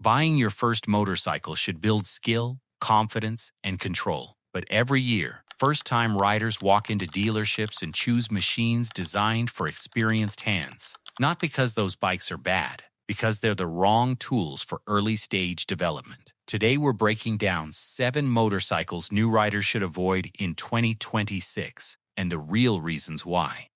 Buying your first motorcycle should build skill, confidence, and control. But every year, first-time riders walk into dealerships and choose machines designed for experienced hands. Not because those bikes are bad, because they're the wrong tools for early-stage development. Today we're breaking down 7 motorcycles new riders should avoid in 2026, and the real reasons why.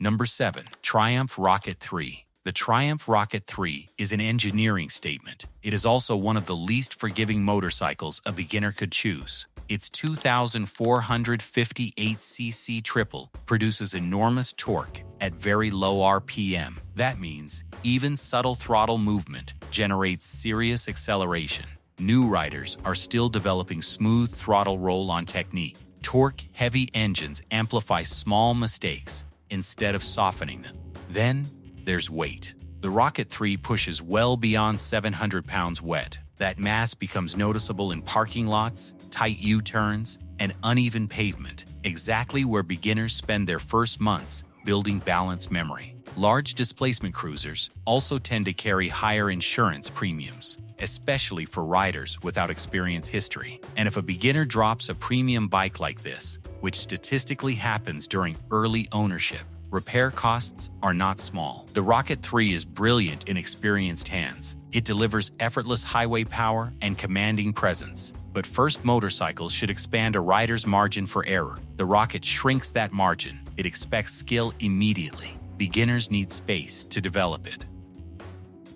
Number 7. Triumph Rocket 3. The Triumph Rocket 3 is an engineering statement. It is also one of the least forgiving motorcycles a beginner could choose. Its 2,458cc triple produces enormous torque at very low RPM. That means even subtle throttle movement generates serious acceleration. New riders are still developing smooth throttle roll-on technique. Torque-heavy engines amplify small mistakes instead of softening them. Then there's weight. The Rocket 3 pushes well beyond 700 pounds wet. That mass becomes noticeable in parking lots, tight U-turns, and uneven pavement, exactly where beginners spend their first months building balance memory. Large displacement cruisers also tend to carry higher insurance premiums, especially for riders without experience history. And if a beginner drops a premium bike like this, which statistically happens during early ownership, repair costs are not small. The Rocket 3 is brilliant in experienced hands. It delivers effortless highway power and commanding presence. But first motorcycles should expand a rider's margin for error. The Rocket shrinks that margin. It expects skill immediately. Beginners need space to develop it.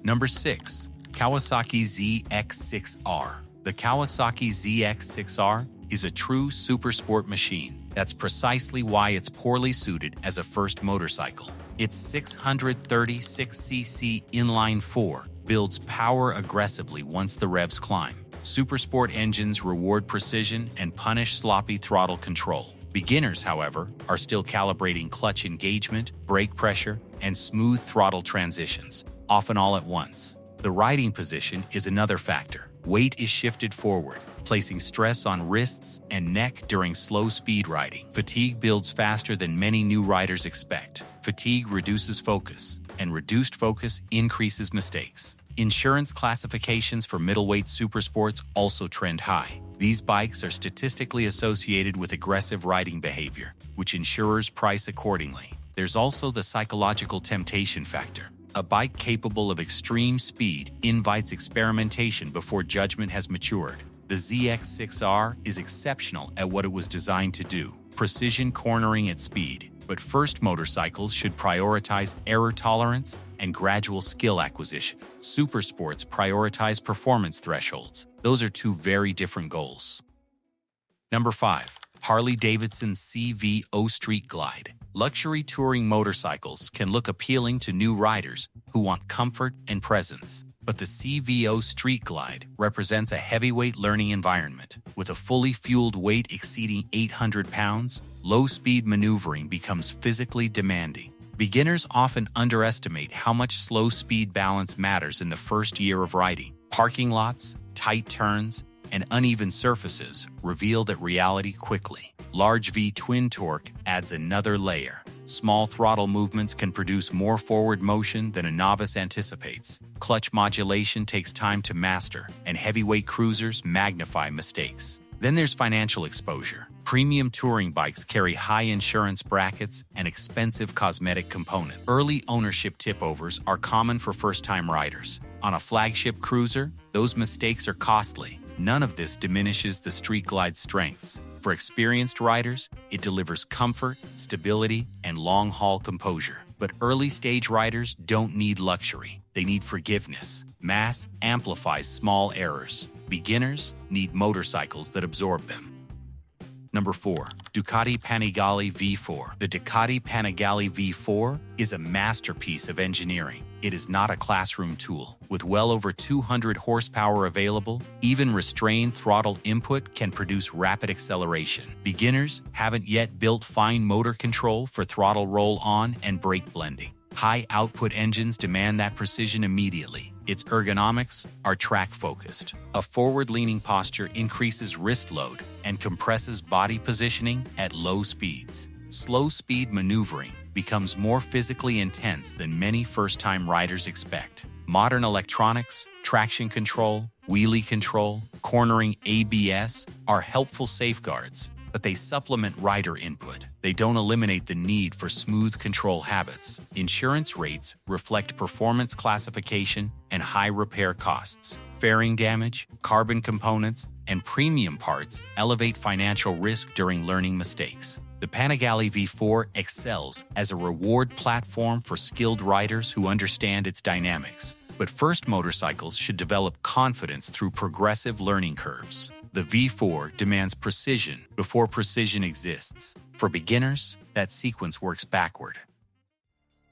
Number 6. Kawasaki ZX6R. The Kawasaki ZX6R is a true supersport machine. That's precisely why it's poorly suited as a first motorcycle. Its 636cc inline-4 builds power aggressively once the revs climb. Supersport engines reward precision and punish sloppy throttle control. Beginners, however, are still calibrating clutch engagement, brake pressure, and smooth throttle transitions, often all at once. The riding position is another factor. Weight is shifted forward, placing stress on wrists and neck during slow speed riding. Fatigue builds faster than many new riders expect. Fatigue reduces focus, and reduced focus increases mistakes. Insurance classifications for middleweight supersports also trend high. These bikes are statistically associated with aggressive riding behavior, which insurers price accordingly. There's also the psychological temptation factor. A bike capable of extreme speed invites experimentation before judgment has matured. The ZX6R is exceptional at what it was designed to do, precision cornering at speed. But first motorcycles should prioritize error tolerance and gradual skill acquisition. Supersports prioritize performance thresholds. Those are two very different goals. Number 5. Harley-Davidson CVO Street Glide. Luxury touring motorcycles can look appealing to new riders who want comfort and presence. But the CVO Street Glide represents a heavyweight learning environment. With a fully fueled weight exceeding 800 pounds, low-speed maneuvering becomes physically demanding. Beginners often underestimate how much slow-speed balance matters in the first year of riding. Parking lots, tight turns, and uneven surfaces reveal that reality quickly. Large V-twin torque adds another layer. Small throttle movements can produce more forward motion than a novice anticipates. Clutch modulation takes time to master, and heavyweight cruisers magnify mistakes. Then there's financial exposure. Premium touring bikes carry high insurance brackets and expensive cosmetic components. Early ownership tip-overs are common for first-time riders. On a flagship cruiser, those mistakes are costly. None of this diminishes the Street Glide's strengths. For experienced riders, it delivers comfort, stability, and long-haul composure. But early-stage riders don't need luxury. They need forgiveness. Mass amplifies small errors. Beginners need motorcycles that absorb them. Number 4. Ducati Panigale V4. The Ducati Panigale V4 is a masterpiece of engineering. It is not a classroom tool. With well over 200 horsepower available, even restrained throttle input can produce rapid acceleration. Beginners haven't yet built fine motor control for throttle roll-on and brake blending. High-output engines demand that precision immediately. Its ergonomics are track-focused. A forward-leaning posture increases wrist load and compresses body positioning at low speeds. Slow-speed maneuvering becomes more physically intense than many first-time riders expect. Modern electronics, Traction control, wheelie control, cornering ABS are helpful safeguards, but they supplement rider input. They don't eliminate the need for smooth control habits. Insurance rates reflect performance classification and high repair costs. Fairing damage, carbon components, and premium parts elevate financial risk during learning mistakes. The Panigale V4 excels as a reward platform for skilled riders who understand its dynamics. But first motorcycles should develop confidence through progressive learning curves. The V4 demands precision before precision exists. For beginners, that sequence works backward.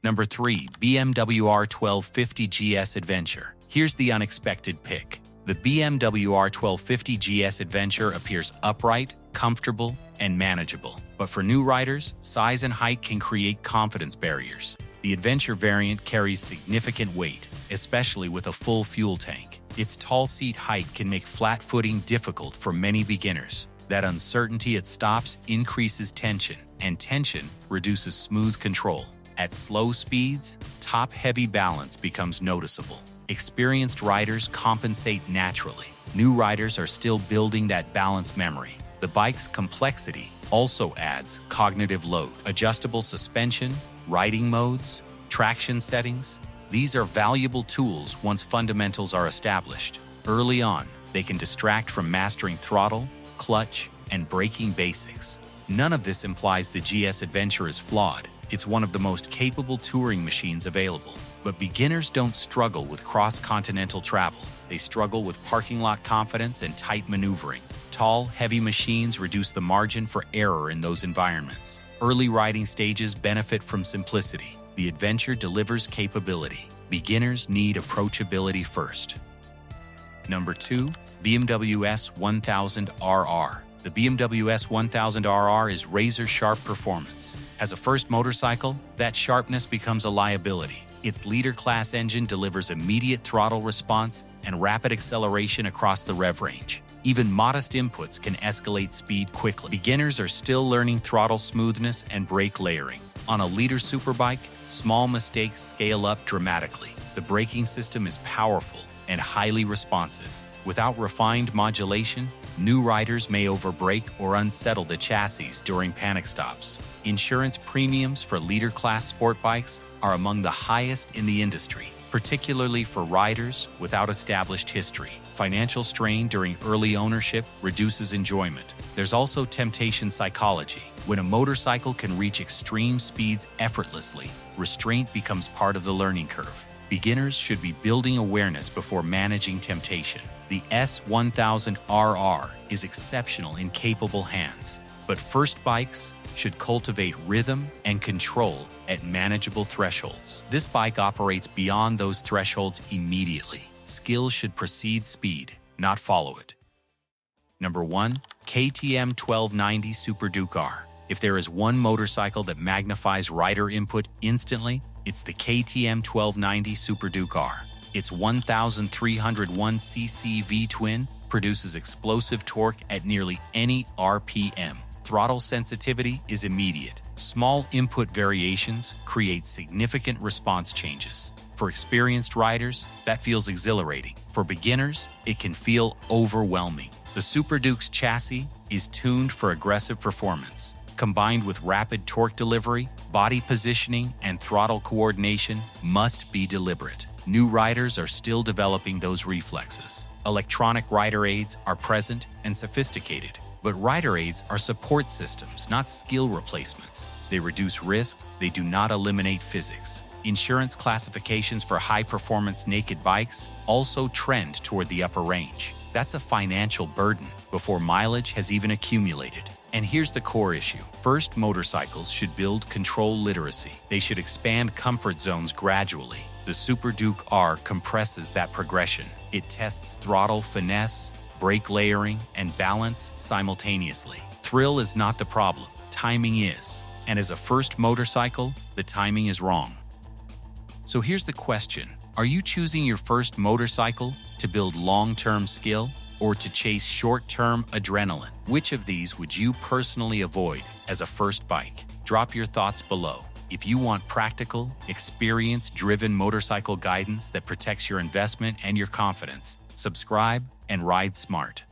Number 3. BMW R1250 GS Adventure. Here's the unexpected pick. The BMW R1250 GS Adventure appears upright, comfortable, and manageable. But for new riders, size and height can create confidence barriers. The Adventure variant carries significant weight, especially with a full fuel tank. Its tall seat height can make flat footing difficult for many beginners. That uncertainty at stops increases tension, and tension reduces smooth control. At slow speeds, top-heavy balance becomes noticeable. Experienced riders compensate naturally. New riders are still building that balance memory. The bike's complexity also adds cognitive load. Adjustable suspension, riding modes, traction settings, these are valuable tools once fundamentals are established. Early on, they can distract from mastering throttle, clutch, and braking basics. None of this implies the GS Adventure is flawed. It's one of the most capable touring machines available. But beginners don't struggle with cross-continental travel. They struggle with parking lot confidence and tight maneuvering. Tall, heavy machines reduce the margin for error in those environments. Early riding stages benefit from simplicity. The Adventure delivers capability. Beginners need approachability first. Number 2. BMW S1000RR. The BMW S1000RR is razor-sharp performance. As a first motorcycle, that sharpness becomes a liability. Its leader-class engine delivers immediate throttle response and rapid acceleration across the rev range. Even modest inputs can escalate speed quickly. Beginners are still learning throttle smoothness and brake layering. On a leader superbike, small mistakes scale up dramatically. The braking system is powerful and highly responsive. Without refined modulation, new riders may overbrake or unsettle the chassis during panic stops. Insurance premiums for leader-class sport bikes are among the highest in the industry, particularly for riders without established history. Financial strain during early ownership reduces enjoyment. There's also temptation psychology. When a motorcycle can reach extreme speeds effortlessly, restraint becomes part of the learning curve. Beginners should be building awareness before managing temptation. The S1000RR is exceptional in capable hands, but first bikes should cultivate rhythm and control at manageable thresholds. This bike operates beyond those thresholds immediately. Skill should precede speed, not follow it. Number 1. KTM 1290 Super Duke R. If there is one motorcycle that magnifies rider input instantly, it's the KTM 1290 Super Duke R. Its 1,301cc V-twin produces explosive torque at nearly any RPM. Throttle sensitivity is immediate. Small input variations create significant response changes. For experienced riders, that feels exhilarating. For beginners, it can feel overwhelming. The Super Duke's chassis is tuned for aggressive performance. Combined with rapid torque delivery, body positioning, and throttle coordination must be deliberate. New riders are still developing those reflexes. Electronic rider aids are present and sophisticated, but rider aids are support systems, not skill replacements. They reduce risk, they do not eliminate physics. Insurance classifications for high-performance naked bikes also trend toward the upper range. That's a financial burden before mileage has even accumulated. And here's the core issue. First, motorcycles should build control literacy. They should expand comfort zones gradually. The Super Duke R compresses that progression. It tests throttle finesse, brake layering, and balance simultaneously. Thrill is not the problem, timing is. And as a first motorcycle, the timing is wrong. So here's the question. Are you choosing your first motorcycle to build long-term skill or to chase short-term adrenaline? Which of these would you personally avoid as a first bike? Drop your thoughts below. If you want practical, experience-driven motorcycle guidance that protects your investment and your confidence, subscribe and ride smart.